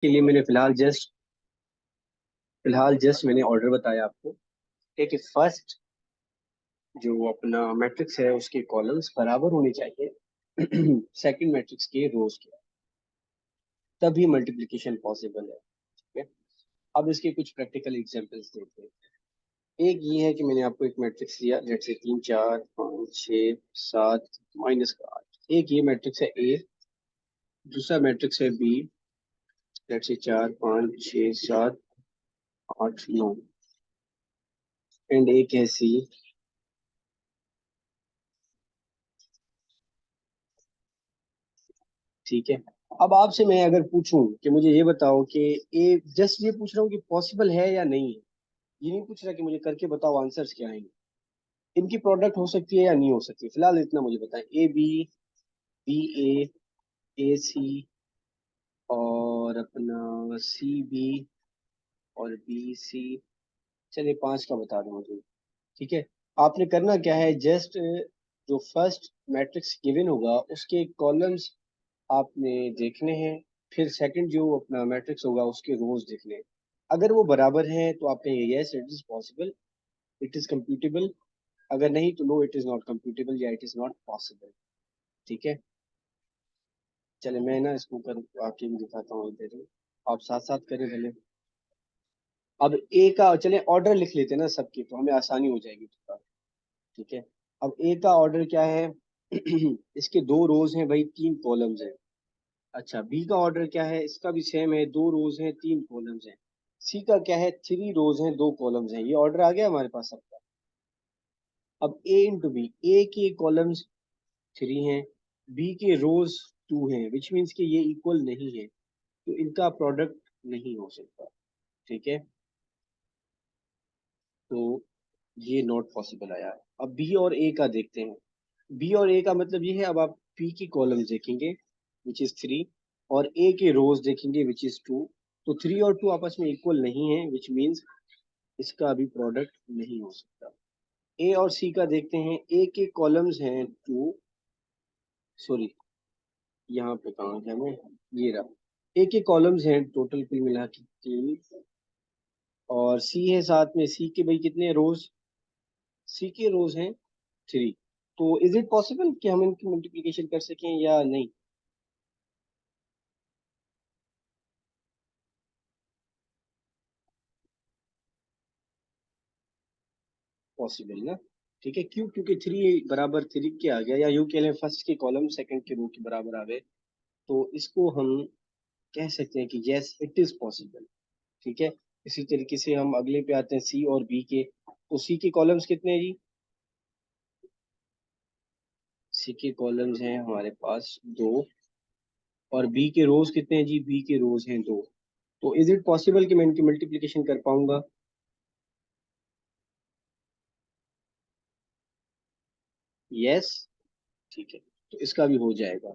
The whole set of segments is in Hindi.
के लिए मैंने फिलहाल जस्ट मैंने ऑर्डर बताया आपको। ठीक है, फर्स्ट जो अपना मैट्रिक्स है उसके कॉलम्स बराबर होने चाहिए सेकंड मैट्रिक्स के रोज के, तभी मल्टीप्लिकेशन पॉसिबल है। ठीक है, अब इसके कुछ प्रैक्टिकल एग्जांपल्स देते हैं। एक ये है कि मैंने आपको एक मैट्रिक्स दिया, जैसे 3 4 5 6 7 -8। एक ये मैट्रिक्स है ए, दूसरा मैट्रिक्स है बी, जैसे 4 5 6 7 8 9, एंड एक है सी। ठीक है, अब आपसे मैं अगर पूछूं कि मुझे ये बताओ कि ए, जस्ट ये पूछ रहा हूँ कि पॉसिबल है या नहीं है, ये नहीं पूछ रहा कि मुझे करके बताओ आंसर्स क्या आएंगे। इनकी प्रोडक्ट हो सकती है या नहीं हो सकती, फिलहाल इतना मुझे बताएं। ए बी, बी ए सी, और अपना सी बी, और बी सी। चलिए पांच का बता दो मुझे। ठीक है, आपने करना क्या है, जस्ट जो फर्स्ट मैट्रिक्स गिवन होगा उसके कॉलम्स आपने देखने हैं, फिर सेकंड जो अपना मैट्रिक्स होगा उसके रोज देखने हैं। अगर वो बराबर हैं तो आप कहेंगे yes it is possible, it is computable. अगर नहीं तो no it is not computable या इट इज नॉट पॉसिबल। ठीक है, चले मैं ना इसको कर आके भी दिखाता हूँ इधर ही, आप साथ साथ करें भले। अब ए का चले ऑर्डर लिख लेते हैं ना सबके, तो हमें आसानी हो जाएगी थोड़ा। ठीक है, अब ए का ऑर्डर क्या है इसके दो रोज हैं भाई, तीन कॉलम्स हैं। अच्छा, बी का ऑर्डर क्या है, इसका भी सेम है, दो रोज हैं तीन कॉलम्स हैं। सी का क्या है, थ्री रोज हैं दो कॉलम्स हैं। ये ऑर्डर आ गया हमारे पास सबका। अब ए इंटू बी, ए के कॉलम्स थ्री हैं, बी के रोज टू हैं, विच मीन्स कि ये इक्वल नहीं है, तो इनका प्रोडक्ट नहीं हो सकता। ठीक है, तो ये नॉट पॉसिबल आया। अब बी और ए का देखते हैं। बी और ए का मतलब ये है, अब आप पी की कॉलम देखेंगे विच इज थ्री, और ए के रोज देखेंगे विच इज टू। तो थ्री और टू आपस में इक्वल नहीं है, विच मीन्स इसका अभी प्रोडक्ट नहीं हो सकता। ए और सी का देखते हैं। ए के कॉलम्स हैं टू, सॉरी यहाँ पे कहाँ है मैं, ये रहा। ए के कॉलम्स हैं टोटल कुल मिला के तीन, और सी है साथ में। सी के भाई कितने रोज, सी के रोज हैं थ्री। तो इज इट पॉसिबल कि हम इनकी मल्टीप्लिकेशन कर सकें या नहीं? पॉसिबल ना। ठीक है, क्यों? क्योंकि थ्री बराबर थ्री के आ गया, या यूं कह लें फर्स्ट के कॉलम सेकंड के रो के बराबर आ गए, तो इसको हम कह सकते हैं कि यस इट इज पॉसिबल। ठीक है, इसी तरीके से हम अगले पे आते हैं, सी और बी के। तो सी के कॉलम्स कितने हैं जी? सी के कॉलम्स हैं हमारे पास दो, और बी के रोज कितने हैं जी? बी के रोज हैं दो। तो इज इट पॉसिबल कि मैं इनकी मल्टीप्लिकेशन कर पाऊंगा? यस। ठीक है, तो इसका भी हो जाएगा।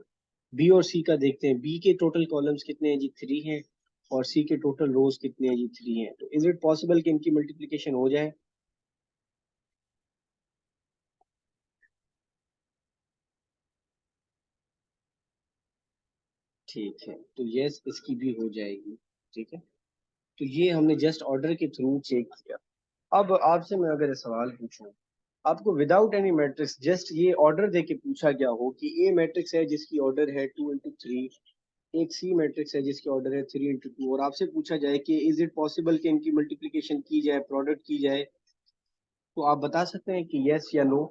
बी और सी का देखते हैं। बी के टोटल कॉलम्स कितने हैं जी? थ्री हैं, और सी के टोटल रोज कितने हैं जी? थ्री हैं। तो इज इट पॉसिबल कि इनकी मल्टीप्लिकेशन हो जाए? ठीक है, तो यस इसकी भी हो जाएगी। ठीक है, तो ये हमने जस्ट ऑर्डर के थ्रू चेक किया। अब आपसे मैं अगर सवाल पूछूं, आपको विदाउट एनी मैट्रिक्स जस्ट ये ऑर्डर दे के पूछा गया हो कि ए मैट्रिक्स है जिसकी ऑर्डर है 2 into 3, एक सी मैट्रिक्स है जिसकी ऑर्डर है 3 into 2, और आपसे पूछा जाए कि इज इट पॉसिबल कि इनकी मल्टीप्लिकेशन की जाए, प्रोडक्ट की जाए, तो आप बता सकते हैं कि यस या नो?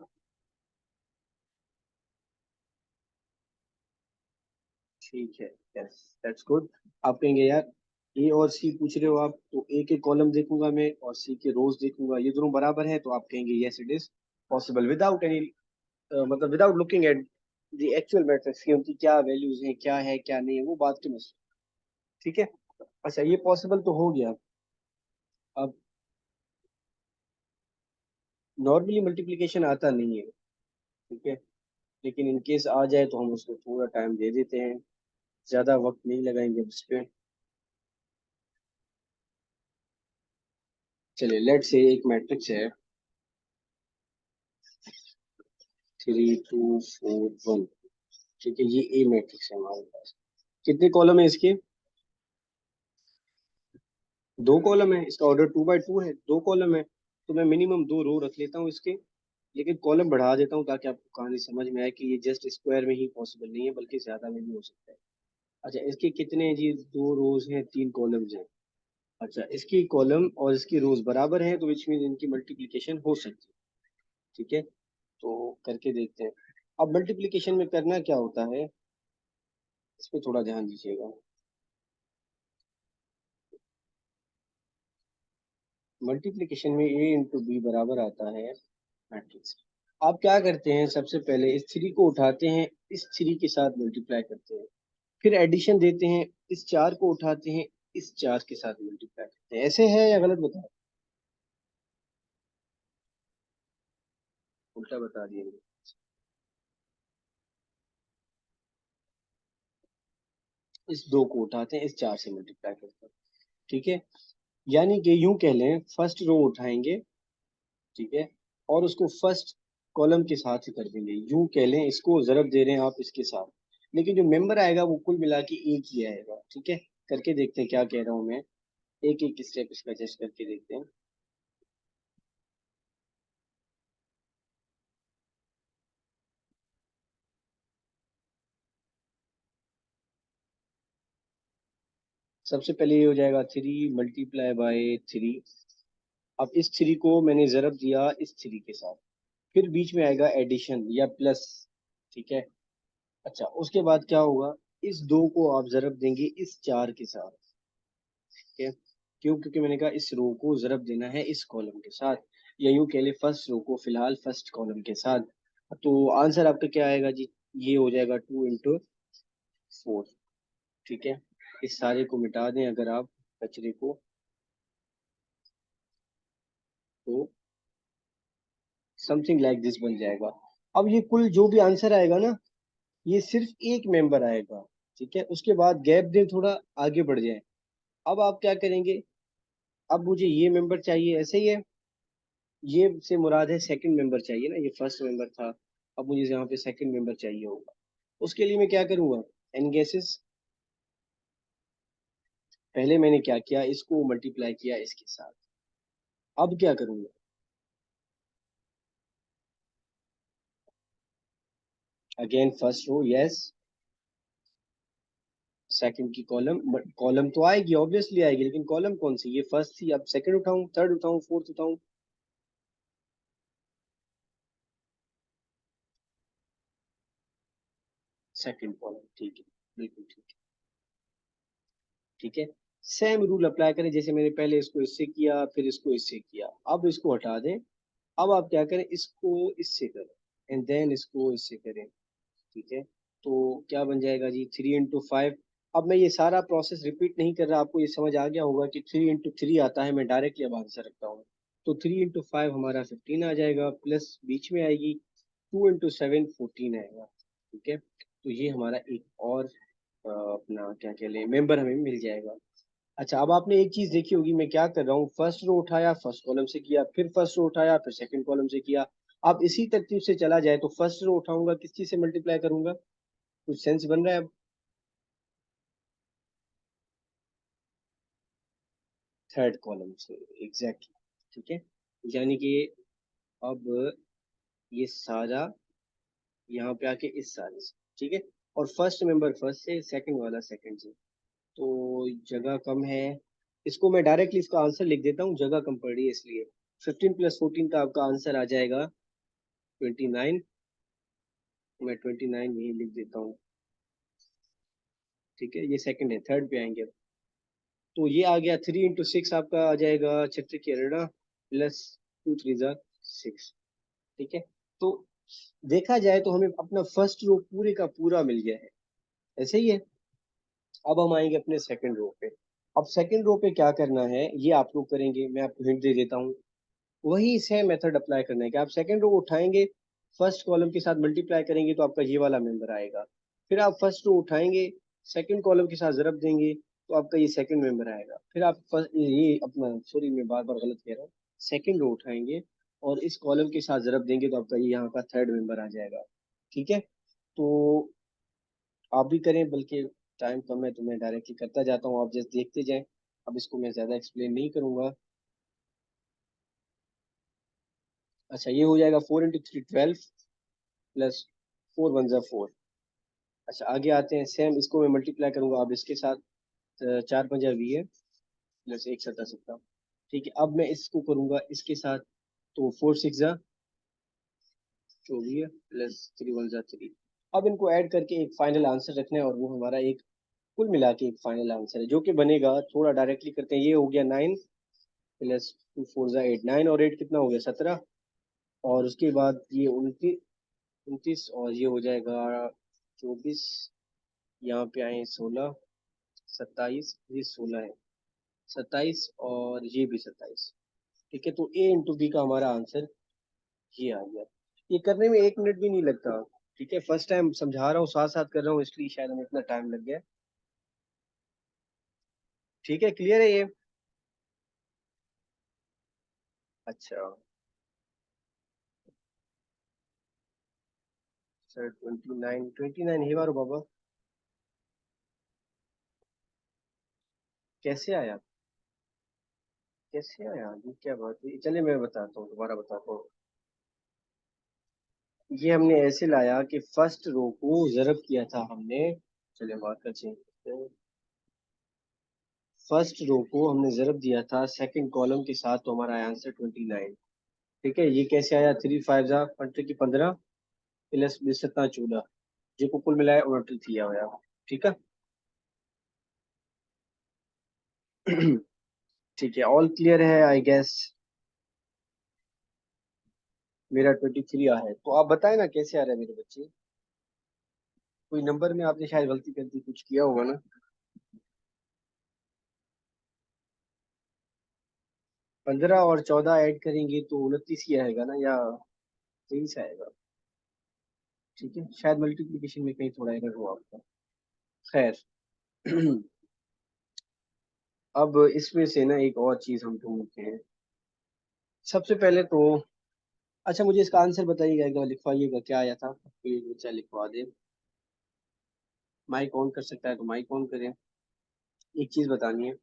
ठीक है, यस दैट्स गुड। आप कहेंगे यार ए और सी पूछ रहे हो आप, तो ए के कॉलम देखूंगा मैं और सी के रोज देखूंगा, ये दोनों बराबर है, तो आप कहेंगे yes it is possible without any, मतलब without looking at the actual matrix की उनकी क्या वैल्यूज हैं, क्या है क्या नहीं है, वो बात की मसला। ठीक है, अच्छा ये पॉसिबल तो हो गया। अब नॉर्मली मल्टीप्लिकेशन आता नहीं है, ठीक है, लेकिन इन केस आ जाए तो हम उसको थोड़ा टाइम दे देते हैं, ज्यादा वक्त नहीं लगाएंगे उस पर। चलिए लेट से एक मैट्रिक्स है 3 2 4 1। ठीक है, ये ए मैट्रिक्स है हमारे पास। कितने कॉलम है इसके? दो कॉलम है, इसका ऑर्डर 2 बाई 2 है, दो कॉलम है, तो मैं मिनिमम 2 रो रख लेता हूँ इसके, लेकिन कॉलम बढ़ा देता हूँ ताकि आपको कहानी समझ में आए कि ये जस्ट स्क्वायर में ही पॉसिबल नहीं है बल्कि ज्यादा में भी हो सकता है। अच्छा, इसके कितने हैं जी, 2 रोज हैं, 3 कॉलम्स हैं। अच्छा, इसकी कॉलम और इसकी रोज बराबर हैं, तो विच मीन इनकी मल्टीप्लिकेशन हो सकती है। ठीक है, तो करके देखते हैं। अब मल्टीप्लिकेशन में करना क्या होता है, इस पे थोड़ा ध्यान दीजिएगा। मल्टीप्लिकेशन में ए इंटू बी बराबर आता है मैट्रिक्स। आप क्या करते हैं, सबसे पहले इस 3 को उठाते हैं, इस 3 के साथ मल्टीप्लाई करते हैं, फिर एडिशन देते हैं, इस 4 को उठाते हैं, इस 4 के साथ मल्टीप्लाई करते हैं। ऐसे है या गलत बताओ, उल्टा बता दिए। इस 2 को उठाते हैं, इस 4 से मल्टीप्लाई करते हैं। ठीक है, यानी कि यूं कह लें, फर्स्ट रो उठाएंगे, ठीक है, और उसको फर्स्ट कॉलम के साथ ही कर देंगे। यूं कह लें, इसको जरब दे रहे हैं आप इसके साथ, लेकिन जो मेंबर आएगा वो कुल मिला के एक ही आएगा। ठीक है, करके देखते हैं क्या कह रहा हूँ मैं, एक एक स्टेप इसका जस्ट करके देखते हैं। सबसे पहले ये हो जाएगा 3 × 3 अब इस 3 को मैंने जरब दिया इस 3 के साथ, फिर बीच में आएगा एडिशन या प्लस। ठीक है, अच्छा उसके बाद क्या होगा, इस 2 को आप जरब देंगे इस 4 के साथ। ठीक है, क्यों, क्योंकि मैंने कहा इस रो को जरब देना है इस कॉलम के साथ, या यूं कह ले फर्स्ट रो को फिलहाल फर्स्ट कॉलम के साथ। तो आंसर आपका क्या आएगा जी, ये हो जाएगा 2 × 4। ठीक है, इस सारे को मिटा दें अगर आप, कचरे को, तो समथिंग लाइक दिस बन जाएगा। अब ये कुल जो भी आंसर आएगा ना, ये सिर्फ एक मेंबर आएगा। ठीक है, उसके बाद गैप दें, थोड़ा आगे बढ़ जाए। अब आप क्या करेंगे, अब मुझे ये मेंबर चाहिए, ऐसे ही है, ये से मुराद है सेकंड मेंबर चाहिए ना, ये फर्स्ट मेंबर था, अब मुझे यहाँ पे सेकंड मेंबर चाहिए होगा। उसके लिए मैं क्या करूंगा, एन गेसेस, पहले मैंने क्या किया, इसको मल्टीप्लाई किया इसके साथ। अब क्या करूंगा, again first row, yes, second की कॉलम, कॉलम तो आएगी ऑब्वियसली आएगी, लेकिन कॉलम कौन सी, ये फर्स्ट थी, अब सेकंड उठाऊं, थर्ड उठाऊं, फोर्थ उठाऊं, सेकंड कॉलम। ठीक है, बिल्कुल ठीक है। ठीक है, सेम रूल अप्लाई करें, जैसे मैंने पहले इसको इससे किया, फिर इसको इससे किया, अब इसको हटा दें। अब आप क्या करें, इसको इससे करें, एंड देन इसको इससे करें। ठीक है, तो क्या बन जाएगा जी, 3 × 5। अब मैं ये सारा प्रोसेस रिपीट नहीं कर रहा, आपको ये समझ आ गया होगा कि 3 × 3 आता है, मैं डायरेक्टली अब आंसर रखता हूँ। तो 3 × 5 हमारा 15 आ जाएगा, प्लस बीच में आएगी 2 × 7 14 आएगा। ठीक है, तो ये हमारा एक और अपना क्या कह लें मेंबर हमें मिल जाएगा। अच्छा, अब आपने एक चीज देखी होगी, मैं क्या कर रहा हूँ, फर्स्ट रो उठाया फर्स्ट कॉलम से किया, फिर फर्स्ट रो उठाया फिर सेकंड कॉलम से किया। अब इसी तरतीब से चला जाए तो फर्स्ट रो उठाऊंगा, किस चीज से मल्टीप्लाई करूंगा, कुछ सेंस बन रहा है अब, थर्ड कॉलम से, एग्जैक्टली। ठीक है, यानी कि अब ये सारा यहाँ पे आके इस सारे से, ठीक है, और फर्स्ट मेंबर फर्स्ट से, सेकंड वाला सेकंड से, तो जगह कम है, इसको मैं डायरेक्टली इसका आंसर लिख देता हूँ, जगह कम पड़ रही है इसलिए। 15 + 14 का आपका आंसर आ जाएगा 29। मैं 29 यही लिख देता हूँ। ठीक है, ये सेकंड है, थर्ड पे आएंगे अब। तो ये आ गया 3 × 6 आपका आ जाएगा 36 प्लस 2 3 × 6। ठीक है, तो देखा जाए तो हमें अपना फर्स्ट रो पूरे का पूरा मिल गया है, ऐसे ही है। अब हम आएंगे अपने सेकंड रो पे। अब सेकंड रो पे क्या करना है ये आप लोग करेंगे, मैं आपको हिंट दे देता हूँ। वही सेम मेथड अप्लाई करना है कि आप सेकंड रो उठाएंगे, फर्स्ट कॉलम के साथ मल्टीप्लाई करेंगे तो आपका ये वाला मेंबर आएगा। फिर आप फर्स्ट रो उठाएंगे, सेकंड कॉलम के साथ जरब देंगे तो आपका ये सेकंड मेंबर आएगा। फिर आप फर्स्ट ये अपना, सॉरी मैं बार बार गलत कह रहा हूँ, सेकंड रो उठाएंगे और इस कॉलम के साथ जरब देंगे तो आपका ये यहाँ का थर्ड मेंबर आ जाएगा। ठीक है, तो आप भी करें, बल्कि टाइम कम है तो मैं डायरेक्टली करता जाता हूँ, आप जस्ट देखते जाएं। अब इसको मैं ज्यादा एक्सप्लेन नहीं करूंगा। अच्छा, ये हो जाएगा 4 × 3 12 प्लस 4 × 1 = 4। अच्छा, आगे आते हैं, सेम इसको मैं मल्टीप्लाई करूंगा अब इसके साथ। 4 × 5 = 20 प्लस 1 × 7 = 17। ठीक है, अब मैं इसको करूंगा इसके साथ, तो 4 × 6 = 24 प्लस 3 × 1 = 3। अब इनको ऐड करके एक फाइनल आंसर रखना है, और वो हमारा एक कुल मिला के एक फाइनल आंसर है जो कि बनेगा। थोड़ा डायरेक्टली करते हैं, ये हो गया 9 प्लस 2 × 4 = 8। 9 और 8 कितना हो गया, 17। और उसके बाद ये 29 और ये हो जाएगा 24। यहाँ पे आए 16, 27, ये 16 है, 27 और ये भी 27। ठीक है, तो A × B का हमारा आंसर ये आ गया। ये करने में 1 मिनट भी नहीं लगता। ठीक है, फर्स्ट टाइम समझा रहा हूँ, साथ साथ कर रहा हूँ, इसलिए शायद हमें इतना टाइम लग गया। ठीक है, क्लियर है ये? अच्छा सर, 29 ही बार बाबा कैसे आया? कैसे आया, ये क्या बात है? चलिए मैं बताता हूँ, दोबारा बताता हूँ। ये हमने ऐसे लाया कि फर्स्ट रो को जरब किया था हमने। चलिए मार्कर चेंज करते हैं। फर्स्ट रो को हमने जरब दिया था सेकंड कॉलम के साथ, तो हमारा आंसर 29। ठीक है, ये कैसे आया? 3 × 5 = 15 प्लस 20 × 7 = 14, जो को कुल मिलाया 29 दिया हुआ। ठीक है। ठीक है, ऑल क्लियर है आई गेस। मेरा 23 आ है, तो आप बताए ना कैसे आ रहा है मेरे बच्चे? कोई नंबर में आपने शायद गलती कर दी, कुछ किया होगा ना। 15 और 14 ऐड करेंगे तो 29 ही आएगा ना, या 23 आएगा? ठीक है, शायद मल्टीप्लिकेशन में कहीं थोड़ा एरर हुआ आपका। खैर। अब इसमें से ना एक और चीज हम ढूंढते हैं। सबसे पहले तो, अच्छा मुझे इसका आंसर बताइएगा, एक बार लिखवाइएगा क्या आया था, कोई एक बच्चा लिखवा दे। माइक ऑन कर सकता है तो माइक ऑन करें। एक चीज बतानी है।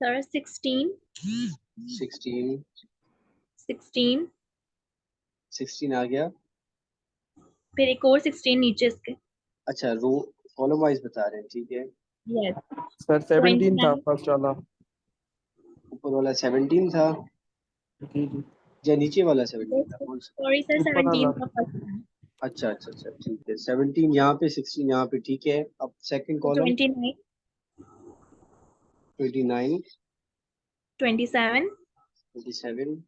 सर 16 16। 16 16 आ गया। फिर एक और 16 नीचे इसके। अच्छा, रो कॉलम वाइज बता रहे हैं, ठीक है। यस। सर 17 था 29। फर्स्ट वाला। ऊपर वाला 17 था, जी जी। या नीचे वाला 17 था, कौन सा? सॉरी सर, ऊपर 17 वाला। का फर्स्ट था। अच्छा अच्छा अच्छा, ठीक है, 17 यहाँ पे, 16 यहाँ पे, ठीक है। अब सेकंड तो कॉलम। 29, 29, 27, 27,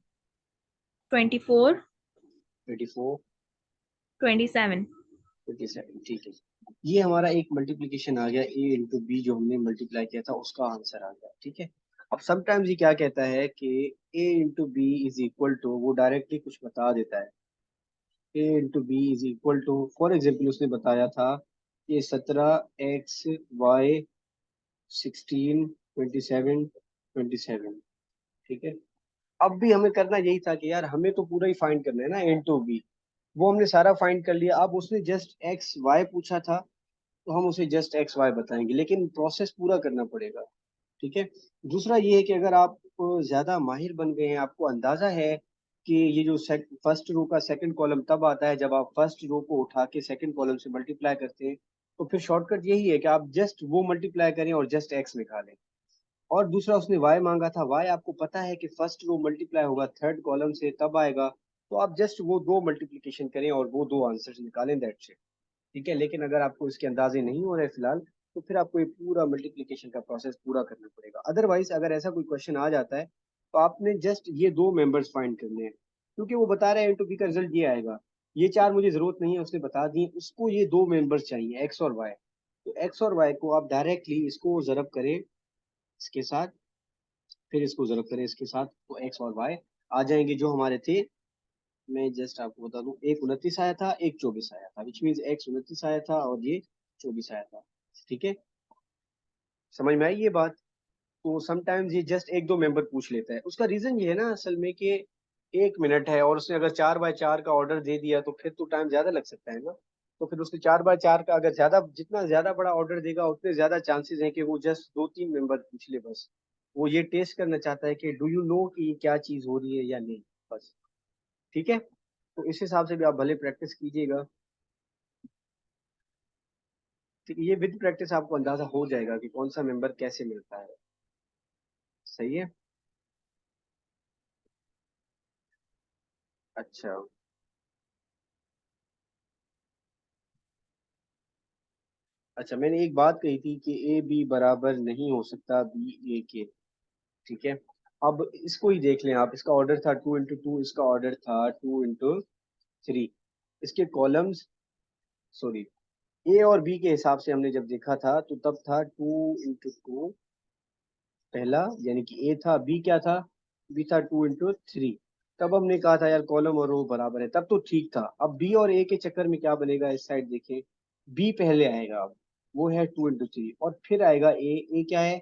24, 24, 27। 27, ठीक है। ये हमारा एक मल्टीप्लिकेशन आ गया, A × B जो हमने मल्टीप्लाई किया था उसका आंसर आ गया। ठीक है। अब समटाइम्स ये क्या कहता है कि A × B = वो डायरेक्टली कुछ बता देता है। A × B फॉर एग्जाम्पल उसने बताया था कि 17 x y 16 27 27। ठीक है। अब भी हमें करना यही था कि यार हमें तो पूरा ही फाइंड करना है ना, A × B। वो हमने सारा फाइंड कर लिया, अब उसने जस्ट एक्स वाई पूछा था, तो हम उसे जस्ट एक्स वाई बताएंगे, लेकिन प्रोसेस पूरा करना पड़ेगा। ठीक है। दूसरा ये है कि अगर आप ज्यादा माहिर बन गए हैं, आपको अंदाजा है कि ये जो फर्स्ट रो का सेकंड कॉलम तब आता है जब आप फर्स्ट रो को उठा के सेकंड कॉलम से मल्टीप्लाई करते हैं, तो फिर शॉर्टकट यही है कि आप जस्ट वो मल्टीप्लाई करें और जस्ट एक्स निकालें। और दूसरा उसने वाई मांगा था, वाई आपको पता है कि फर्स्ट रो मल्टीप्लाई होगा थर्ड कॉलम से तब आएगा, तो आप जस्ट वो दो मल्टीप्लिकेशन करें और वो दो आंसर्स निकालें, दैट्स इट। ठीक है, लेकिन अगर आपको इसके अंदाजे नहीं हो रहे फिलहाल, तो फिर आपको ये पूरा मल्टीप्लिकेशन का प्रोसेस पूरा करना पड़ेगा। अदरवाइज अगर ऐसा कोई क्वेश्चन आ जाता है, तो आपने जस्ट ये दो मेंबर्स फाइंड करने हैं, क्योंकि वो बता रहे हैं A × B का रिजल्ट ये आएगा। ये चार मुझे जरूरत नहीं है, उसने बता दी, उसको ये दो मेंबर्स चाहिए, एक्स और वाई। तो एक्स और वाई को आप डायरेक्टली इसको जरब करें इसके साथ, फिर इसको जरब करें इसके साथ, तो एक्स और वाई आ जाएंगे जो हमारे थे। मैं जस्ट आपको बता दूं, एक 29 आया था, एक 24 आया था, विच मीन्स एक्स 29 आया था और ये 24 आया था। ठीक है, समझ में आई ये बात? तो समटाइम्स ये जस्ट एक दो मेंबर पूछ लेता है, उसका रीजन ये है ना असल में कि 1 मिनट है और उसने अगर 4x4 का ऑर्डर दे दिया तो फिर तो टाइम ज्यादा लग सकता है ना। तो फिर उसने 4x4 का अगर ज्यादा, जितना ज्यादा बड़ा ऑर्डर देगा उतने ज्यादा चांसेस हैं कि वो जस्ट 2-3 मेंबर पूछ ले बस। वो ये टेस्ट करना चाहता है कि डू यू नो कि ये क्या चीज हो रही है या नहीं, बस। ठीक है, तो इस हिसाब से भी आप भले प्रैक्टिस कीजिएगा। ठीक है, ये विद प्रैक्टिस आपको अंदाजा हो जाएगा कि कौन सा मेंबर कैसे मिलता है। सही है। अच्छा। अच्छा, मैंने एक बात कही थी कि ए बी बराबर नहीं हो सकता बी ए के। ठीक है, अब इसको ही देख लें आप। इसका ऑर्डर था 2x2, इसका ऑर्डर था 2x3। इसके कॉलम्स, सॉरी, ए और बी के हिसाब से हमने जब देखा था तो तब था 2x2 पहला, यानी कि ए था, बी क्या था, बी था 2x3। तब हमने कहा था यार कॉलम और रो बराबर है, तब तो ठीक था। अब बी और ए के चक्कर में क्या बनेगा, इस साइड देखें, बी पहले आएगा, अब वो है 2x3, और फिर आएगा ए। ए क्या है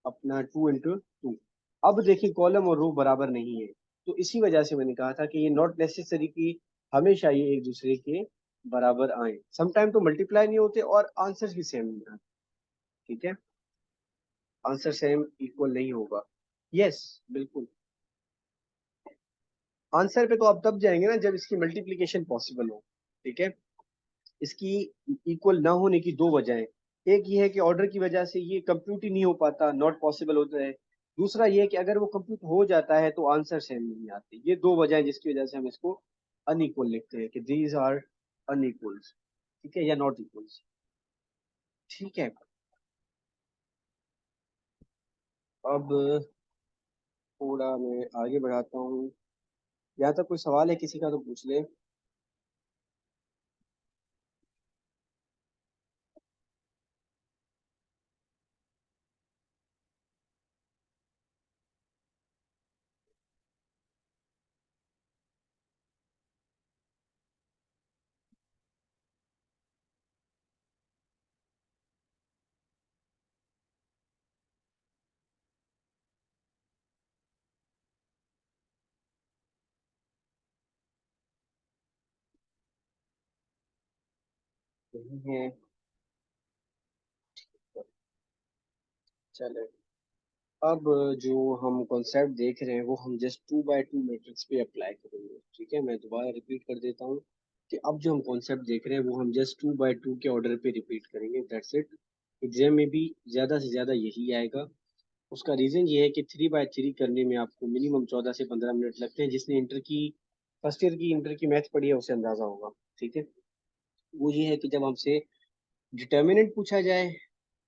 अपना 2x2। अब देखिए कॉलम और रो बराबर नहीं है, तो इसी वजह से मैंने कहा था कि ये नॉट नेसेसरी कि हमेशा ये एक दूसरे के बराबर आए। समटाइम तो मल्टीप्लाई नहीं होते और आंसर भी सेम नहीं आते। ठीक है, आंसर सेम इक्वल नहीं होगा। यस, बिल्कुल। आंसर पे तो आप तब जाएंगे ना जब इसकी मल्टीप्लिकेशन पॉसिबल हो। ठीक है, इसकी इक्वल ना होने की दो वजह है। एक ये है कि ऑर्डर की वजह से ये कंप्यूट ही नहीं हो पाता, नॉट पॉसिबल होता है। दूसरा ये है कि अगर वो कंप्यूट हो जाता है तो आंसर सेम नहीं आते। ये दो वजह है जिसकी वजह से हम इसको अनइक्वल लिखते हैं कि दीज आर अनइक्वल्स। ठीक है, या नॉट इक्वल्स। ठीक है, अब थोड़ा मैं आगे बढ़ाता हूँ। यहाँ तक कोई सवाल है किसी का तो पूछ ले। नहीं है, चले। अब जो हम कॉन्सेप्ट देख रहे हैं वो हम जस्ट 2x2 मैट्रिक्स पे अप्लाई करेंगे। ठीक है, मैं दोबारा रिपीट कर देता हूँ कि अब जो हम कॉन्सेप्ट देख रहे हैं वो हम जस्ट 2x2 के ऑर्डर पे रिपीट करेंगे, दैट्स इट। एग्जाम में भी ज़्यादा से ज़्यादा यही आएगा। उसका रीज़न ये है कि 3x3 करने में आपको मिनिमम 14 से 15 मिनट लगते हैं। जिसने इंटर की फर्स्ट ईयर की इंटर की मैथ पढ़ी है उसे अंदाज़ा होगा। ठीक है, वो ये है कि जब हमसे डिटर्मिनेंट पूछा जाए,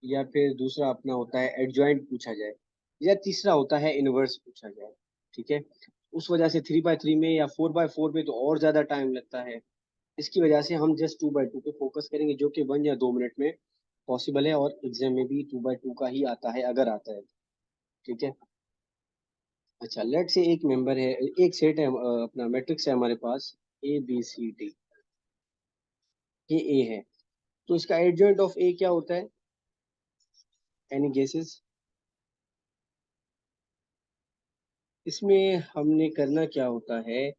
या फिर दूसरा अपना होता है एडजॉइंट पूछा जाए, या तीसरा होता है इनवर्स पूछा जाए। ठीक है, उस वजह से 3x3 में या 4x4 में तो और ज्यादा टाइम लगता है। इसकी वजह से हम जस्ट 2x2 पे फोकस करेंगे, जो कि 1 या 2 मिनट में पॉसिबल है, और एग्जाम में भी 2x2 का ही आता है अगर आता है। ठीक है। अच्छा, लेट से एक मेंबर है, एक सेट है, अपना मैट्रिक्स है हमारे पास, ABCD। ये ए है, तो इसका एडजॉइंट ऑफ ए क्या होता है? Any guesses? इसमें हमने करना क्या होता है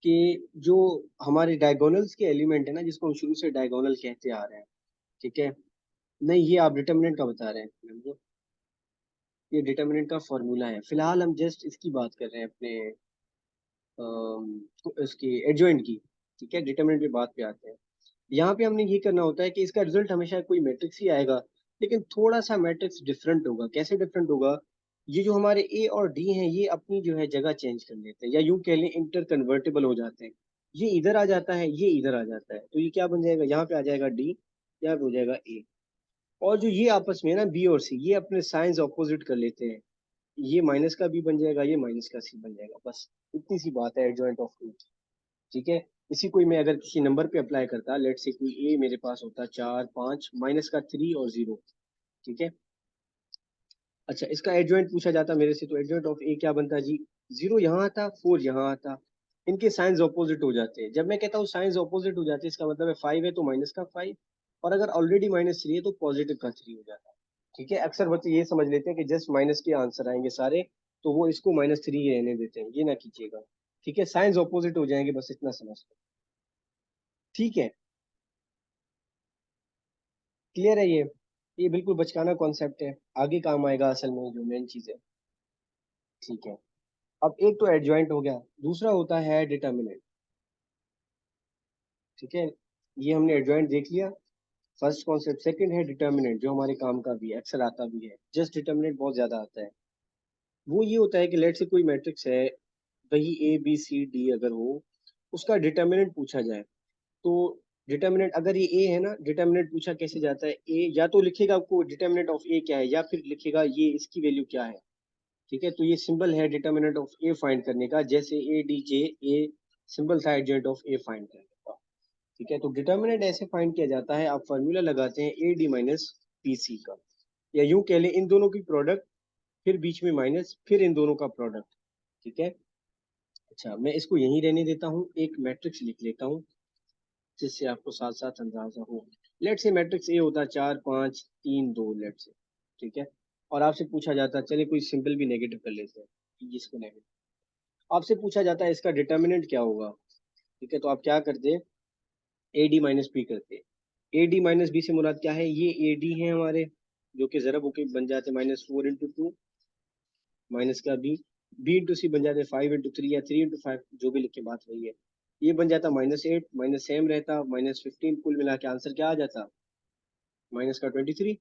कि जो हमारे डायगोनल्स के एलिमेंट है ना, जिसको हम शुरू से डायगोनल कहते आ रहे हैं। ठीक है, नहीं ये आप डिटर्मिनेंट का बता रहे हैं समझो। ये डिटर्मिनेंट का फॉर्मूला है, फिलहाल हम जस्ट इसकी बात कर रहे हैं अपने इसकी एडजॉइंट की। ठीक है, डिटर्मिनेंट पे बात पे आते हैं। यहाँ पे हमने ये करना होता है कि इसका रिजल्ट हमेशा कोई मैट्रिक्स ही आएगा, लेकिन थोड़ा सा मैट्रिक्स डिफरेंट होगा। कैसे डिफरेंट होगा? ये जो हमारे ए और डी हैं ये अपनी जो है जगह चेंज कर लेते हैं, या यूं कह लें इंटर कन्वर्टेबल हो जाते हैं। ये इधर आ जाता है, ये इधर आ जाता है, तो ये क्या बन जाएगा, यहाँ पे आ जाएगा डी, यहाँ पे हो जाएगा ए। और जो ये आपस में ना बी और सी, ये अपने साइंस ऑपोजिट कर लेते हैं। ये माइनस का बी बन जाएगा, ये माइनस का सी बन जाएगा, बस इतनी सी बात है एडजॉइंट ऑफ टू। ठीक है, इसी कोई मैं अगर किसी नंबर पे अप्लाई करता, लेट से कोई ए मेरे पास होता 4 5 माइनस का 3 और 0। ठीक है। अच्छा, इसका एडजॉइंट पूछा जाता मेरे से, तो एडजॉइंट ऑफ ए क्या बनता जी? 0 यहाँ आता, 4 यहाँ आता। इनके साइंस ऑपोजिट हो जाते हैं। जब मैं कहता हूँ साइंस ऑपोजिट हो जाते हैं, इसका मतलब है 5 है तो माइनस का 5, और अगर ऑलरेडी -3 है तो पॉजिटिव का 3 हो जाता है। ठीक है, अक्सर बच्चे ये समझ लेते हैं कि जस्ट माइनस के आंसर आएंगे सारे, तो वो इसको -3 रहने देते हैं, ये ना कीजिएगा। ठीक है, साइंस ऑपोजिट हो जाएंगे, बस इतना समझ लो। ठीक है, क्लियर है ये बिल्कुल बचकाना कॉन्सेप्ट है, आगे काम आएगा असल में जो मेन चीज है। ठीक है, अब एक तो एडजॉइंट हो गया, दूसरा होता है डिटर्मिनेंट। ठीक है, ये हमने एडजॉइंट देख लिया, फर्स्ट कॉन्सेप्ट। सेकंड है डिटर्मिनेंट, जो हमारे काम का भी है, अक्सर आता भी है, जस्ट डिटर्मिनेंट बहुत ज्यादा आता है। वो ये होता है कि लेट से कोई मैट्रिक्स है, वही ए बी सी डी अगर हो, उसका डिटर्मिनेंट पूछा जाए, तो डिटर्मिनेंट अगर ये ए है ना, डिटर्मिनेंट पूछा कैसे जाता है, ए या तो लिखेगा आपको डिटर्मिनेंट ऑफ ए क्या है, या फिर लिखेगा ये इसकी वैल्यू क्या है। ठीक है, तो ये सिंबल है डिटर्मिनेंट ऑफ ए फाइंड करने का, जैसे A D J, a symbol था एडजॉइंट ऑफ ए फाइंड करने का। ठीक है, तो डिटर्मिनेंट ऐसे फाइंड किया जाता है, आप फॉर्मूला लगाते हैं A D minus B C का, या यूं कह लें इन दोनों की प्रोडक्ट, फिर बीच में माइनस, फिर इन दोनों का प्रोडक्ट। ठीक है, अच्छा मैं इसको यहीं रहने देता हूँ, एक मैट्रिक्स लिख लेता हूँ जिससे आपको साथ साथ अंदाजा हो। लेट से मैट्रिक्स ए होता है 4 5 3 2, लेट से। ठीक है, और आपसे पूछा जाता है, चलिए कोई सिंपल भी नेगेटिव कर लेते हैं, जिसको नेगेटिव आपसे पूछा जाता है इसका डिटर्मिनेंट क्या होगा। ठीक है, तो आप क्या करते, ए डी माइनस बी करते। ए डी माइनस बी से मुराद क्या है, ये ए डी है हमारे, जो कि जरा होके बन जाते -4 × 2 माइनस का बी इंटू सी बन जाते 5 × 3 या 3 × 5, जो भी लिखे बात वही है। ये बन जाता -8, माइनस सेम रहता -15, कुल मिला के आंसर क्या आ जाता, माइनस का 23।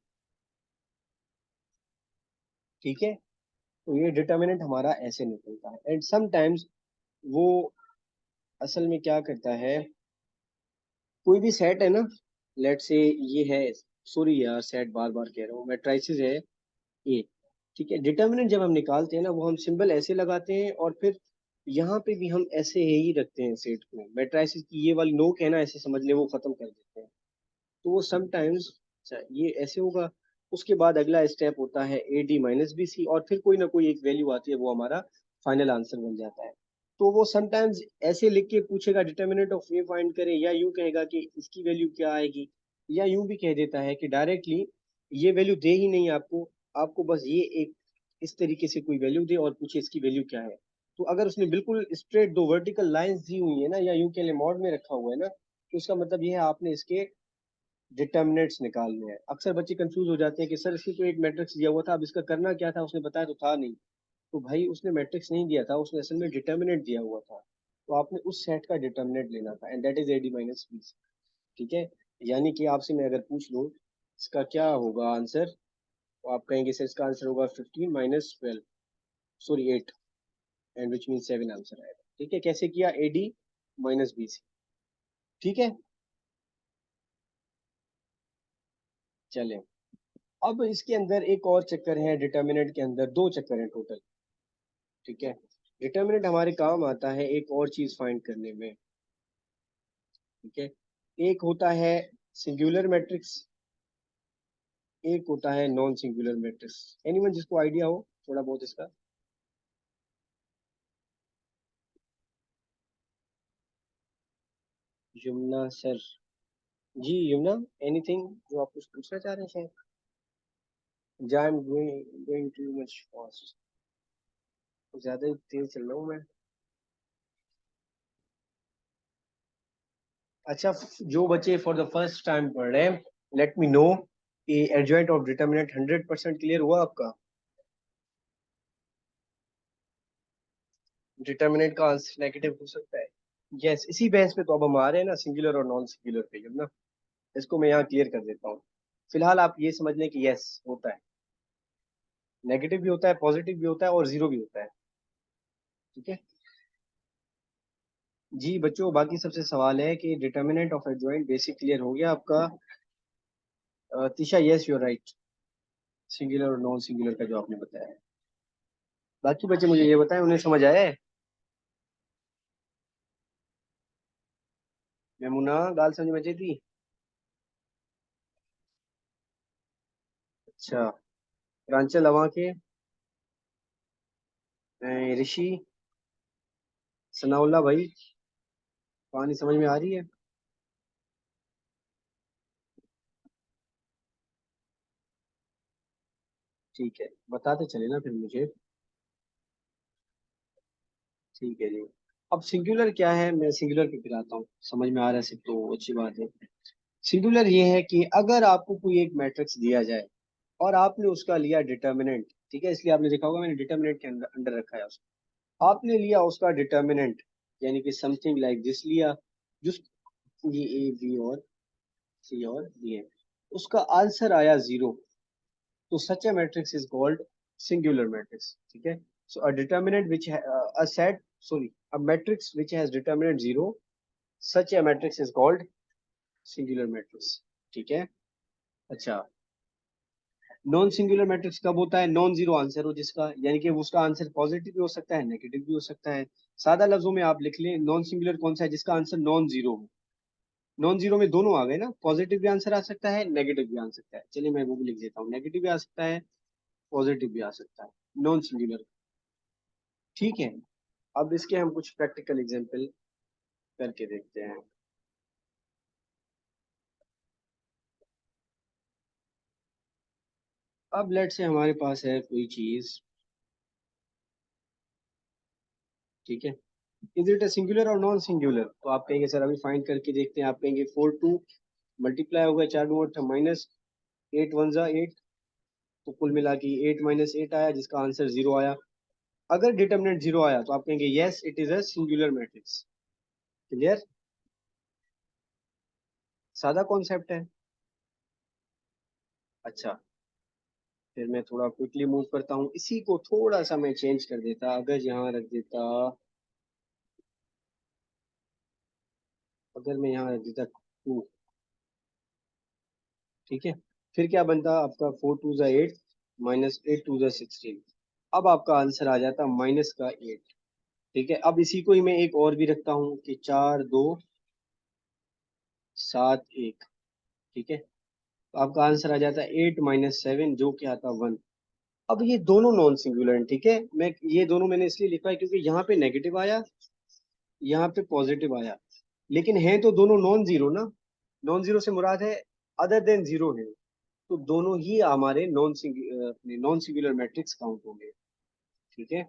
ठीक है, तो ये डिटर्मिनेंट हमारा ऐसे निकलता है। एंड समटाइम्स वो असल में क्या करता है, कोई भी सेट है ना, लेट से ये है, सॉरी यार सेट बार बार कह रहा हूँ, मैट्राइसिस है ए। ठीक है, डिटर्मिनेंट जब हम निकालते हैं ना, वो हम सिंबल ऐसे लगाते हैं, और फिर यहाँ पे भी हम ऐसे ही रखते हैं सेट को, मैट्राइसिस की ये वाली नोक है ना, ऐसे समझ ले, वो खत्म कर देते हैं। तो वो समटाइम्स ये ऐसे होगा। उसके बाद अगला स्टेप होता है A D minus B C, और फिर कोई ना कोई एक वैल्यू आती है, वो हमारा फाइनल आंसर बन जाता है। तो वो समटाइम्स ऐसे लिख के पूछेगा डिटर्मिनेंट ऑफ ए फाइंड करें, या यूं कहेगा कि इसकी वैल्यू क्या आएगी, या यूं भी कह देता है कि डायरेक्टली ये वैल्यू दे ही नहीं आपको, आपको बस ये एक इस तरीके से कोई वैल्यू दे और पूछे इसकी वैल्यू क्या है। तो अगर उसने बिल्कुल स्ट्रेट दो वर्टिकल लाइंस दी हुई है ना, या यूं कह ले मॉड में रखा हुआ है ना, तो उसका मतलब ये है आपने इसके डिटर्मिनेंट्स निकालने हैं। अक्सर बच्चे कंफ्यूज हो जाते हैं कि सर इसकी तो एक मैट्रिक्स दिया हुआ था, अब इसका करना क्या था, उसने बताया तो था नहीं। तो भाई उसने मैट्रिक्स नहीं दिया था, उसने असल में डिटर्मिनेंट दिया हुआ था, तो आपने उस सेट का डिटर्मिनेंट लेना था, and that is A D minus B. ठीक है, यानी कि आपसे मैं अगर पूछ लूँ इसका क्या होगा आंसर, तो आप कहेंगे सर इसका आंसर होगा 15 - 12, sorry 8, and which mean 7 answer आएगा। ठीक है, कैसे किया, A D minus B C. ठीक है, चलें, अब इसके अंदर एक और चक्कर है, डिटर्मिनेंट के अंदर दो चक्कर हैं टोटल। ठीक है, डिटर्मिनेंट हमारे काम आता है एक और चीज फाइंड करने में। ठीक है, एक होता है सिंगुलर मैट्रिक्स, एक होता है नॉन सिंगुलर मैट्रिक्स। एनीवन जिसको आइडिया हो थोड़ा बहुत इसका। यमुना सर, जी यमुना, एनीथिंग जो आप कुछ पूछना चाह रहे हैं? I am going too much fast, ज्यादा ही तेज चल रहा हूँ मैं। अच्छा, जो बच्चे फॉर द फर्स्ट टाइम पढ़ रहे हैं, लेट मी नो, ये एडजॉइंट ऑफ डिटर्मिनेंट 100% क्लियर हुआ आपका? डिटर्मिनेंट का आंसर नेगेटिव हो सकता है, यस। इसी बेस पे तो अब हम आ रहे हैं ना सिंगुलर और नॉन सिंगुलर पे, जब ना इसको मैं यहाँ क्लियर कर देता हूँ। फिलहाल आप ये समझ लें कि यस होता है, नेगेटिव भी होता है, पॉजिटिव भी होता है, और जीरो भी होता है। ठीक है जी बच्चों, बाकी सबसे सवाल है कि determinant of adjoint basic clear हो गया आपका? Tisha, yes you right, singular और नॉन सिंगुलर का जो आपने बताया है। बाकी बच्चे मुझे ये बताएं, उन्हें समझ आया है? यमुना, गाल समझ में आई थी? अच्छा, प्रांचल अवा के, ऋषि, सनाउल्ला भाई, कहानी समझ में आ रही है? ठीक है, बताते चले ना फिर मुझे। ठीक है जी, अब सिंगुलर क्या है, मैं सिंगुलर पे फिर आता हूँ, समझ में आ रहा है सिर्फ तो अच्छी बात है। सिंगुलर ये है कि अगर आपको कोई एक मैट्रिक्स दिया जाए और आपने उसका लिया डिटर्मिनेंट, ठीक है, इसलिए आपने देखा होगा मैंने डिटर्मिनेंट के अंदर अंडर रखा है उसको। आपने लिया उसका डिटर्मिनेंट, यानी कि समथिंग लाइक दिस लिया, जिस ये ए बी और सी और डी है, उसका आंसर आया 0, तो such a matrix is called singular matrix, ठीक है। So uh determinant which uh set, sorry, uh matrix which has determinant 0, such a matrix is called singular matrix, ठीक है। अच्छा, नॉन सिंगुलर मैट्रिक्स कब होता है, नॉन जीरो आंसर हो जिसका, यानी कि उसका आंसर पॉजिटिव भी हो सकता है, नेगेटिव भी हो सकता है। सादा लफ्जों में आप लिख लें, नॉन सिंगुलर कौन सा है, जिसका आंसर नॉन जीरो हो। नॉन जीरो में दोनों आ गए ना, पॉजिटिव भी आंसर आ सकता है, नेगेटिव भी आ सकता है। चलिए मैं वो भी लिख देता हूँ, नेगेटिव भी आ सकता है, पॉजिटिव भी आ सकता है, नॉन सिंगुलर, ठीक है। अब इसके हम कुछ प्रैक्टिकल एग्जांपल करके देखते हैं। अब लेट से हमारे पास है कोई चीज, ठीक है, इज इट अ सिंगुलर और नॉन सिंगुलर, तो आप कहेंगे सर अभी फाइंड करके देखते हैं। आप कहेंगे 4 2 मल्टीप्लाई होगा, 4 दूनी 8 माइनस 8 1 जा 8, तो कुल मिला के 8 माइनस 8 आया, जिसका आंसर 0 आया। अगर डिटर्मिनेंट 0 आया तो आप कहेंगे yes it is a singular matrix. Clear, सादा कॉन्सेप्ट है। अच्छा, फिर मैं थोड़ा क्विकली मूव करता हूँ, इसी को थोड़ा सा मैं चेंज कर देता, अगर यहाँ रख देता, अगर मैं यहाँ रख देता 2, ठीक है, फिर क्या बनता आपका, 4 2 जा 8 माइनस 8 2 जा 16, अब आपका आंसर आ जाता माइनस का 8, ठीक है। अब इसी को ही मैं एक और भी रखता हूँ कि 4 2 7 1, ठीक है, तो आपका आंसर आ जाता है 8 माइनस 7, जो कि आता 1। अब ये दोनों नॉन सिंगुलर हैं, ठीक है, मैं ये दोनों मैंने इसलिए लिखा है क्योंकि यहाँ पे नेगेटिव आया, यहाँ पे पॉजिटिव आया, लेकिन हैं तो दोनों नॉन जीरो ना। नॉन जीरो से मुराद है अदर देन जीरो है, तो दोनों ही हमारे नॉन सिंगुलर मैट्रिक्स काउंट होंगे, ठीक है।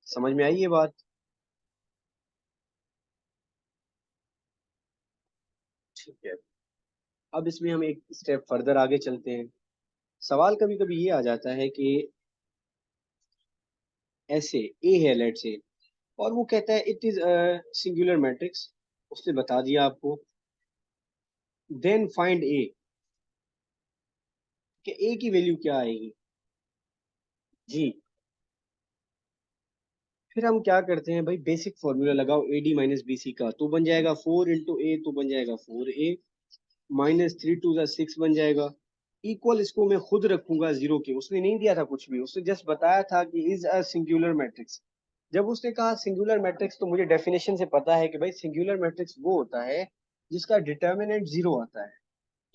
समझ में आई ये बात? ठीक है, अब इसमें हम एक स्टेप फर्दर आगे चलते हैं। सवाल कभी कभी ये आ जाता है कि ऐसे ए है लेट से, और वो कहता है इट इज सिंगुलर मैट्रिक्स, उसने बता दिया आपको, देन फाइंड ए, कि ए की वैल्यू क्या आएगी जी। फिर हम क्या करते हैं भाई, बेसिक फॉर्मूला लगाओ, A D minus B C का, तो बन जाएगा 4 इंटू ए, तो बन जाएगा 4 ए, माइनस 3 2 जा 6 बन जाएगा, इक्वल इसको मैं खुद रखूंगा जीरो के, उसने नहीं दिया था कुछ भी, उसने जस्ट बताया था कि इज अ सिंगुलर मैट्रिक्स। जब उसने कहा सिंगुलर मैट्रिक्स, तो मुझे डेफिनेशन से पता है कि भाई सिंगुलर मैट्रिक्स वो होता है जिसका डिटर्मिनेंट 0 आता है,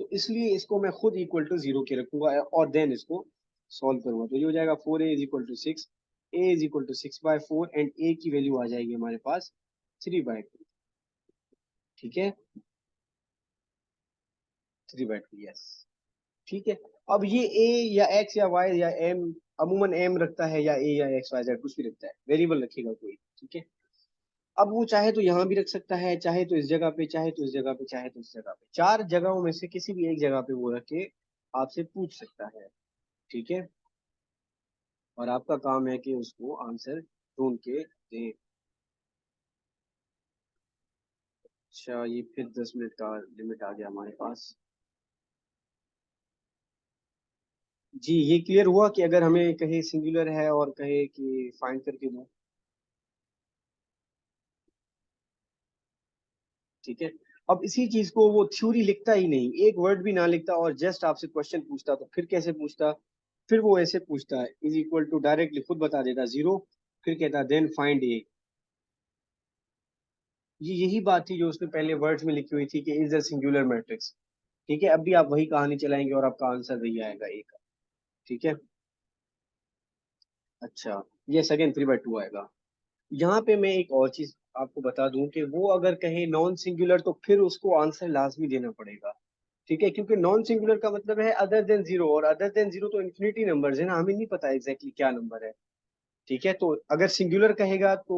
तो इसलिए इसको मैं खुद इक्वल टू 0 के रखूंगा और देन इसको सॉल्व करूंगा, तो ये हो जाएगा 4a is equal to 6, a is equal to 6/4, and a की वैल्यू आ जाएगी हमारे पास 3/2, ठीक है, 3/2, यस, ठीक है। अब ये ए या एक्स या वाई या एम, अमूमन एम रखता है, या ए या एक्स वाई जेड कुछ भी रखता है, वेरिएबल रखेगा कोई, ठीक है। अब वो चाहे तो यहाँ भी रख सकता है, चाहे तो इस जगह पे, चाहे तो इस जगह पे, चाहे तो इस जगह पे, चार जगहों में से किसी भी एक जगह पे वो रख के आपसे पूछ सकता है, ठीक है, और आपका काम है कि उसको आंसर ढूंढ के दें। अच्छा, ये फिर 10 मिनट का लिमिट आ गया हमारे पास। जी, ये क्लियर हुआ कि अगर हमें कहे सिंगुलर है और कहे कि फाइंड करके दो, ठीक है। अब इसी चीज को वो थ्योरी लिखता ही नहीं, एक वर्ड भी ना लिखता और जस्ट आपसे क्वेश्चन पूछता, तो फिर कैसे पूछता, फिर वो ऐसे पूछता है, इज इक्वल टू, डायरेक्टली खुद बता देता 0, फिर कहता देन फाइंड ए। ये यही बात थी जो उसने पहले वर्ड्स में लिखी हुई थी कि इज अ सिंगुलर मैट्रिक्स, ठीक है। अब भी आप वही कहानी चलाएंगे और आपका आंसर वही आएगा ए का, ठीक है। अच्छा, ये सेकेंड 3/2 आएगा। यहाँ पे मैं एक और चीज आपको बता दूं कि वो अगर कहे नॉन सिंगुलर, तो फिर उसको आंसर लाजमी देना पड़ेगा, ठीक है, क्योंकि नॉन सिंगुलर का मतलब है अदर देन जीरो, और अदर देन जीरो तो इन्फिनिटी नंबर्स है ना, हमें नहीं पता एग्जैक्टली क्या नंबर है, ठीक है, तो अगर सिंगुलर कहेगा तो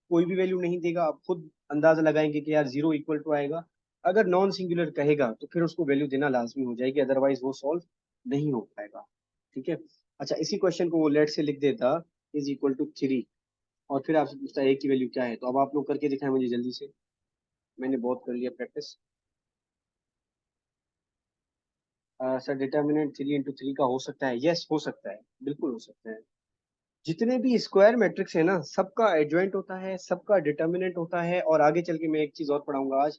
कोई भी वैल्यू नहीं देगा, आप खुद अंदाजा लगाएंगे कि यार जीरो इक्वल टू आएगा। अगर नॉन सिंगुलर कहेगा तो फिर उसको वैल्यू देना लाजमी हो जाएगी, अदरवाइज वो सॉल्व नहीं हो पाएगा। ठीक है। अच्छा, इसी क्वेश्चन को वो लेट से लिख देता इज इक्वल टू 3, और फिर आपसे पूछता है ए की वैल्यू क्या है। तो अब आप लोग करके दिखाएं मुझे जल्दी से, मैंने बहुत कर लिया प्रैक्टिस। सर डिटर्मिनेंट 3 × 3 का हो सकता है? यस हो सकता है, बिल्कुल हो सकता है। जितने भी स्क्वायर मैट्रिक्स है ना, सबका एडजॉइंट होता है, सबका डिटर्मिनेंट होता है, और आगे चल के मैं एक चीज और पढ़ाऊंगा आज,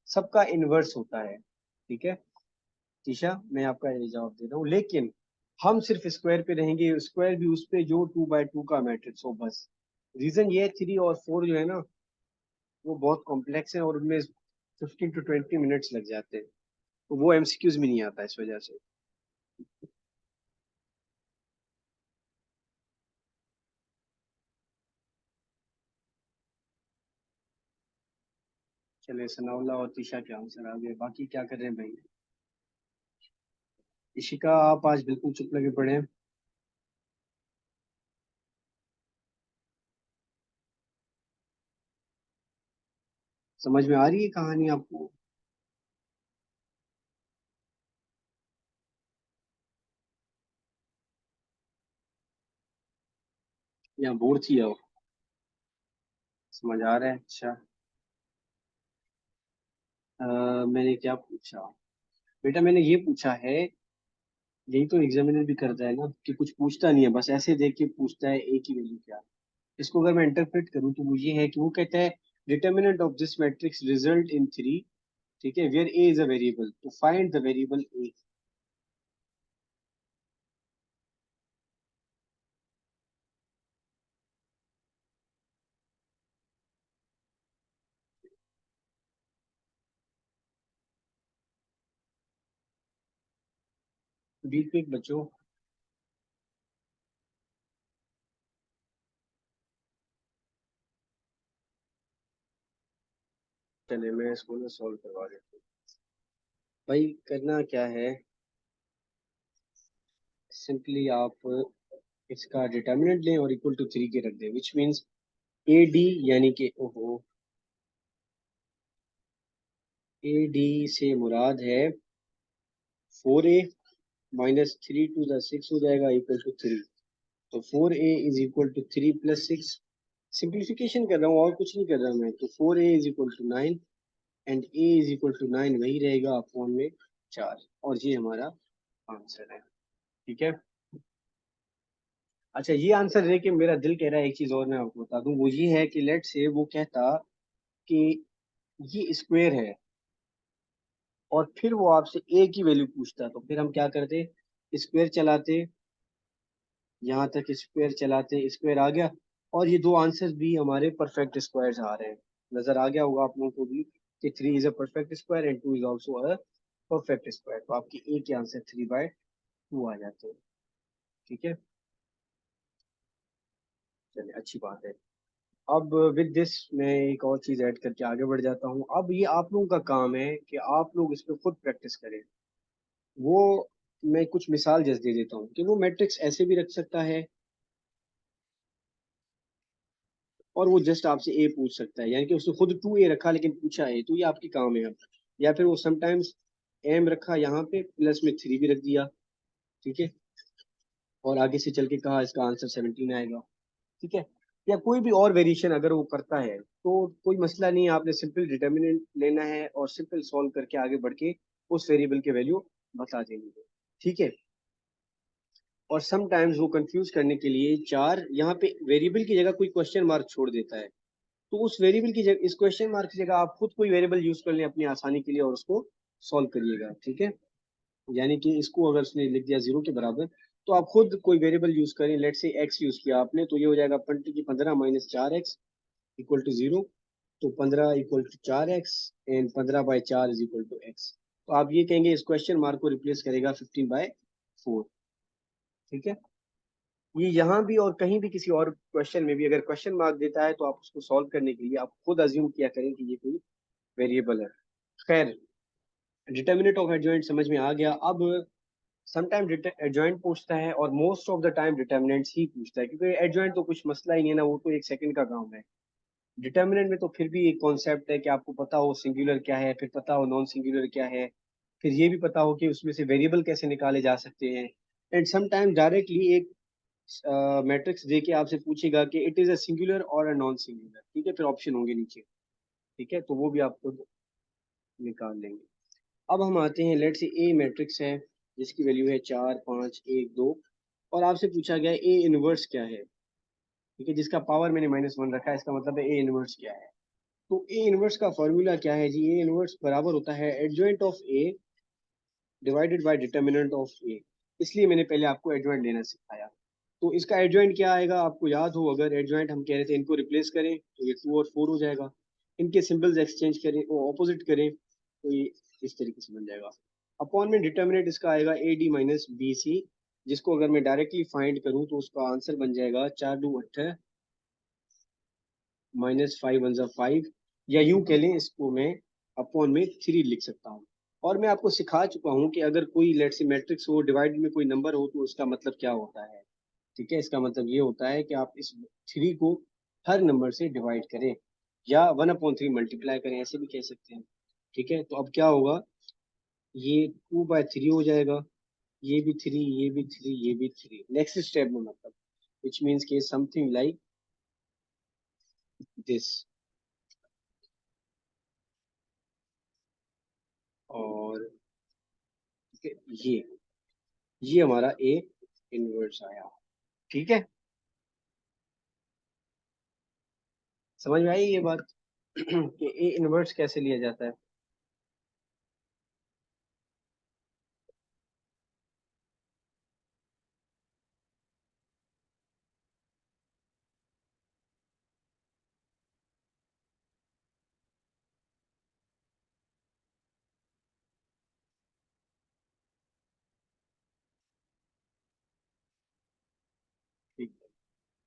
सबका इनवर्स होता है। ठीक है तीशा, मैं आपका ये जवाब दे रहा हूँ, लेकिन हम सिर्फ स्क्वायर पे रहेंगे, स्क्वायर भी उस पे जो 2 × 2 का मैट्रिक्स हो बस। रीजन ये है 3 और 4 जो है ना, वो बहुत कॉम्प्लेक्स है और उनमें 15 to 20 मिनट्स लग जाते हैं, तो वो एमसीक्यूज में नहीं आता इस वजह से। चलिए सनाउल्ला और तीशा के आंसर आ गए, बाकी क्या कर रहे हैं भाई? इशिका आप आज बिल्कुल चुप लगे पड़े हैं। समझ में आ रही है कहानी आपको? या बोर थी हो? समझ आ रहा है, अच्छा। मैंने क्या पूछा? बेटा मैंने ये पूछा है, यही तो एग्जामिनर भी करता है ना, कि कुछ पूछता नहीं है, बस ऐसे देख के पूछता है ए की वैल्यू क्या है। इसको अगर मैं इंटरप्रेट करूँ तो वो ये है कि वो कहता है determinant of this matrix result in 3, ठीक है, where A is a variable, तो फाइंड द वेरिएबल ए। बीच में एक बच्चों, चले मैं इसको ना सॉल्व करवा देता हूँ। भाई करना क्या है, सिंपली आप इसका डिटर्मिनेंट लें और इक्वल टू 3 के रख दें, विच मीन्स ए डी, यानी कि ओहो, ए डी से मुराद है 4a - 3 to the 6 हो जाएगा इक्वल टू 3। तो 4a = 3 + 6, सिंप्लीफिकेशन कर रहा हूँ और कुछ नहीं कर रहा मैं, तो 4a = 9 एंड a = 9 वही रहेगा अपॉन में 4, और ये हमारा आंसर है। ठीक है। अच्छा, ये आंसर दे के मेरा दिल कह रहा है एक चीज और मैं आपको बता दूं, वो ये है कि लेट से वो कहता कि ये स्क्वायर है, और फिर वो आपसे ए की वैल्यू पूछता, तो फिर हम क्या करते, स्क्वायर चलाते, यहाँ तक स्क्वायर चलाते, स्क्वायर आ गया, और ये दो आंसर्स भी हमारे परफेक्ट स्क्वायर्स आ रहे हैं। नजर आ गया होगा आप लोगों को भी कि 3 is a perfect square and 2 is also a perfect square, तो आपकी ए के आंसर 3/2 आ जाते हैं। ठीक है, चलिए अच्छी बात है। अब विद दिस मैं एक और चीज ऐड करके आगे बढ़ जाता हूँ। अब ये आप लोगों का काम है कि आप लोग इस पे खुद प्रैक्टिस करें। वो मैं कुछ मिसाल जैसे दे देता हूँ कि वो मैट्रिक्स ऐसे भी रख सकता है, और वो जस्ट आपसे ए पूछ सकता है, यानी कि उसने खुद 2a रखा लेकिन पूछा ए, तो ये आपकी काम है अब। या फिर वो समटाइम्स एम रखा यहाँ पे, प्लस में 3 भी रख दिया, ठीक है, और आगे से चल के कहा इसका आंसर 17 आएगा। ठीक है, या कोई भी और वेरिएशन अगर वो करता है तो कोई मसला नहीं है, आपने सिंपल डिटर्मिनेंट लेना है और सिंपल सॉल्व करके आगे बढ़ के उस वेरिएबल के वैल्यू बता देनी है। ठीक है, और समटाइम्स वो कंफ्यूज करने के लिए चार यहाँ पे वेरिएबल की जगह कोई क्वेश्चन मार्क छोड़ देता है, तो उस वेरिएबल की जगह, इस क्वेश्चन मार्क की जगह आप खुद कोई वेरिएबल यूज कर लें अपनी आसानी के लिए और उसको सॉल्व करिएगा। ठीक है, यानी कि इसको अगर उसने लिख दिया 0 के बराबर, तो आप खुद कोई वेरिएबल यूज करें, लेट से x यूज किया आपने, तो ये हो जाएगा 20 की 15 - 4x = 0, तो 15 = 4x एंड 15/4 = x। तो आप ये कहेंगे इस क्वेश्चन मार्क को रिप्लेस करेगा 15/4। ठीक है, ये यहाँ भी और कहीं भी किसी और क्वेश्चन में भी अगर क्वेश्चन मार्क देता है तो आप उसको सॉल्व करने के लिए आप खुद अज्यूम किया करें कि ये कोई वेरिएबल है। खैर, डिटर्मिनेंट ऑफ एडजॉइंट समझ में आ गया। अब समटाइम एडजॉइंट पूछता है और most of the time determinants ही पूछता है, क्योंकि एडजॉइंट तो कुछ मसला ही नहीं है ना, वो तो एक सेकंड का काम है। डिटर्मिनेंट में तो फिर भी एक कॉन्सेप्ट है कि आपको पता हो सिंगुलर क्या है, फिर पता हो नॉन सिंगुलर क्या है, फिर ये भी पता हो कि उसमें से वेरिएबल कैसे निकाले जा सकते हैं। एंड समटाइम डायरेक्टली एक मैट्रिक्स दे के आपसे पूछेगा कि इट इज अ सिंगुलर और अ नॉन सिंगुलर, ठीक है, फिर ऑप्शन होंगे नीचे, ठीक है, तो वो भी आप खुद निकाल लेंगे। अब हम आते हैं, लेट से ए मैट्रिक्स है जिसकी वैल्यू है 4 5 1 2, और आपसे पूछा गया ए इनवर्स क्या है, ठीक है, जिसका पावर मैंने -1 रखा है, इसका मतलब है ए इनवर्स क्या है। तो ए इनवर्स का फॉर्मूला क्या है जी? ए इनवर्स बराबर होता है adjoint of A divided by determinant of A. इसलिए मैंने पहले आपको एडजॉइंट लेना सिखाया। तो इसका एडजॉइंट क्या आएगा? आपको याद हो, अगर एडजॉइंट हम कह रहे थे इनको रिप्लेस करें तो ये 2 और 4 हो जाएगा, इनके सिंबल्स एक्सचेंज करें, वो ऑपोजिट करें तो ये इस तरीके से बन जाएगा। अपॉन में डिटर्मिनेंट इसका आएगा A D minus B C, जिसको अगर मैं डायरेक्टली फाइंड करूं तो उसका आंसर बन जाएगा 4 2 8 -5 1 5, या यूं कह लें इसको मैं अपॉन में 3 लिख सकता हूँ। और मैं आपको सिखा चुका हूँ कि अगर कोई लेट से मैट्रिक्स हो, डिवाइड में कोई नंबर हो, तो उसका मतलब क्या होता है, ठीक है। इसका मतलब ये होता है कि आप इस 3 को हर नंबर से डिवाइड करें या 1/3 मल्टीप्लाई करें, ऐसे भी कह सकते हैं, ठीक है। तो अब क्या होगा, ये 2/3 हो जाएगा, ये भी 3, ये भी 3, ये भी 3, नेक्स्ट स्टेप में मतलब, विच मीन्स के समथिंग लाइक दिस। और ठीक है, ये हमारा ए इनवर्स आया, ठीक है। समझ में आई ये बात कि ए इनवर्स कैसे लिया जाता है? ठीक है।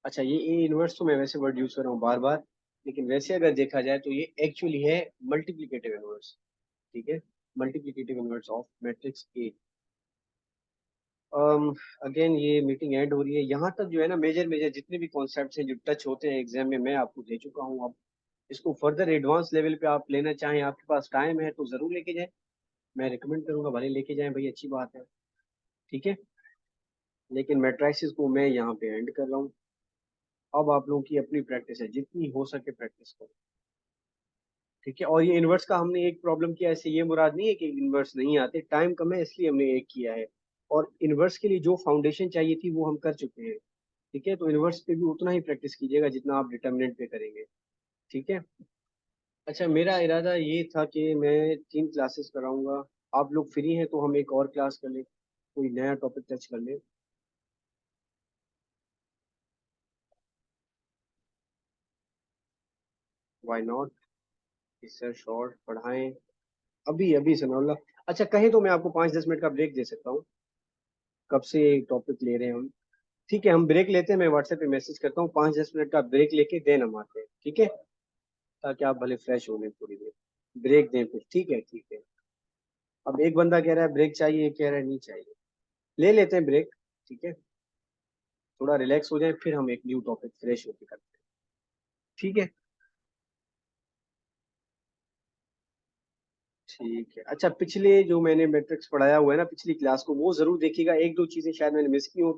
अच्छा, ये ए इनवर्स तो मैं वैसे वर्ड यूज कर रहा हूँ बार बार, लेकिन वैसे अगर देखा जाए तो ये एक्चुअली है मल्टीप्लिकेटिव इनवर्स, ठीक है, multiplicative inverse of matrix A. Again ये मीटिंग एंड हो रही है। यहाँ तक जो है ना, मेजर मेजर जितने भी कॉन्सेप्ट्स हैं जो टच होते हैं एग्जाम में, मैं आपको दे चुका हूँ। अब इसको फर्दर एडवांस लेवल पे आप लेना चाहें, आपके पास टाइम है तो जरूर लेके जाएं, मैं रिकमेंड करूंगा, भले लेके जाएं भाई, अच्छी बात है, ठीक है। लेकिन मैट्रिसेस को मैं यहाँ पे एंड कर रहा हूँ। अब आप लोगों की अपनी प्रैक्टिस है, जितनी हो सके प्रैक्टिस करो, ठीक है। और ये इन्वर्स का हमने एक प्रॉब्लम किया, ऐसे ये मुराद नहीं है कि इन्वर्स नहीं आते, टाइम कम है इसलिए हमने एक किया है। और इन्वर्स के लिए जो फाउंडेशन चाहिए थी वो हम कर चुके हैं, ठीक है। तो इन्वर्स पे भी उतना ही प्रैक्टिस कीजिएगा जितना आप डिटर्मिनेंट पे करेंगे, ठीक है। अच्छा, मेरा इरादा ये था कि मैं 3 क्लासेस कराऊंगा। आप लोग फ्री हैं तो हम एक और क्लास कर लें, कोई नया टॉपिक टच कर लें। वाई नॉट, सर शॉर्ट पढ़ाएं अभी अभी सनाउल्लाह। अच्छा, कहें तो मैं आपको 5-10 मिनट का ब्रेक दे सकता हूँ, कब से टॉपिक ले रहे हैं हम। ठीक है, हम ब्रेक लेते हैं, मैं व्हाट्सएप पे मैसेज करता हूँ, 5-10 मिनट का ब्रेक लेके देन हम आते हैं, ठीक है, ताकि आप भले फ्रेश हो लें थोड़ी देर, ब्रेक दें फिर, ठीक है ठीक है। अब एक बंदा कह रहा है ब्रेक चाहिए, एक कह रहा है नहीं चाहिए, ले लेते हैं ब्रेक, ठीक है, थोड़ा रिलैक्स हो जाए, फिर हम एक न्यू टॉपिक फ्रेश होकर करते हैं, ठीक है। ठीक है। अच्छा, पिछले जो मैंने मैट्रिक्स पढ़ाया हुआ है ना, पिछली क्लास को वो जरूर देखिएगा, एक दो चीजें शायद मैंने मिस की हो